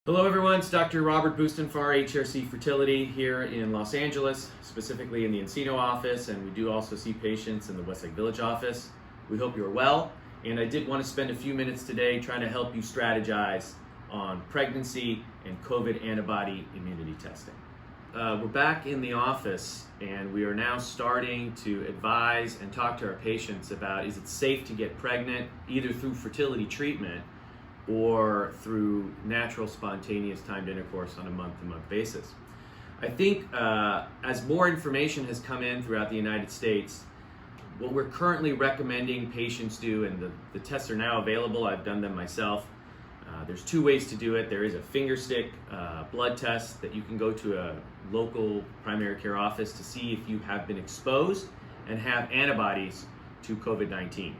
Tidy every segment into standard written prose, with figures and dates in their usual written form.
Hello everyone, it's Dr. Robert Boostanfar, HRC Fertility here in Los Angeles, specifically in the Encino office, and we do also see patients in the Westlake Village office. We hope you're well, and I did want to spend a few minutes today trying to help you strategize on pregnancy and COVID antibody immunity testing. We're back in the office and we are now starting to advise and talk to our patients about, is it safe to get pregnant either through fertility treatment or through natural, spontaneous timed intercourse on a month-to-month basis. I think as more information has come in throughout the United States, what we're currently recommending patients do, and the tests are now available, I've done them myself. There's two ways to do it. There is a finger stick blood test that you can go to a local primary care office to see if you have been exposed and have antibodies to COVID-19.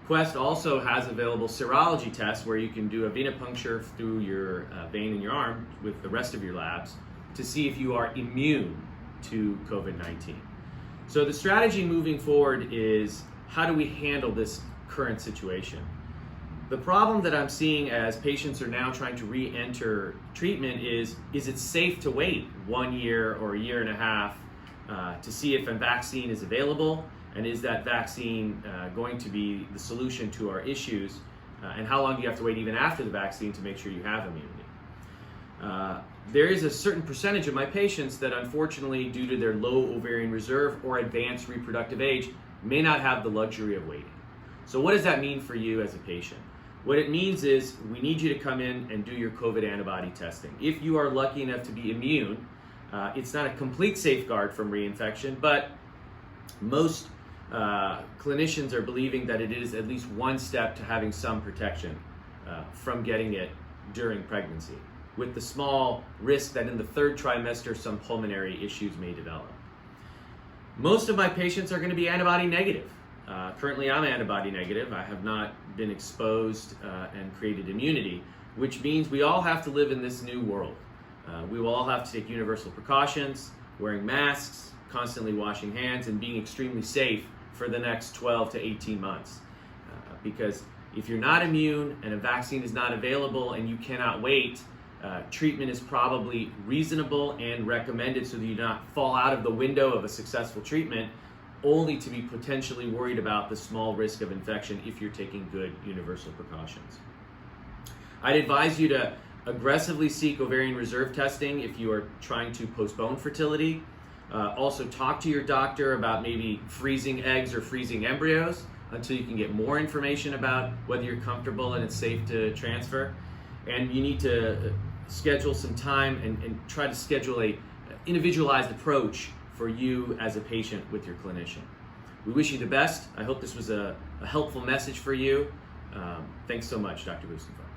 Quest also has available serology tests where you can do a venipuncture through your vein in your arm with the rest of your labs to see if you are immune to COVID-19. So the strategy moving forward is, how do we handle this current situation? The problem that I'm seeing as patients are now trying to re-enter treatment is it safe to wait 1 year or a year and a half to see if a vaccine is available? And is that vaccine going to be the solution to our issues? And how long do you have to wait even after the vaccine to make sure you have immunity? There is a certain percentage of my patients that unfortunately, due to their low ovarian reserve or advanced reproductive age, may not have the luxury of waiting. So what does that mean for you as a patient? What it means is we need you to come in and do your COVID antibody testing. If you are lucky enough to be immune, it's not a complete safeguard from reinfection, but most clinicians are believing that it is at least one step to having some protection from getting it during pregnancy, with the small risk that in the third trimester some pulmonary issues may develop. Most of my patients are going to be antibody negative. Currently I'm antibody negative. I have not been exposed and created immunity, which means we all have to live in this new world. We will all have to take universal precautions, wearing masks, constantly washing hands, and being extremely safe for the next 12 to 18 months. Because if you're not immune and a vaccine is not available and you cannot wait, treatment is probably reasonable and recommended so that you do not fall out of the window of a successful treatment, only to be potentially worried about the small risk of infection if you're taking good universal precautions. I'd advise you to aggressively seek ovarian reserve testing if you are trying to postpone fertility. Also talk to your doctor about maybe freezing eggs or freezing embryos until you can get more information about whether you're comfortable and it's safe to transfer. And you need to schedule some time and try to schedule a individualized approach for you as a patient with your clinician. We wish you the best. I hope this was a helpful message for you. Thanks so much, Dr. Boostanfar.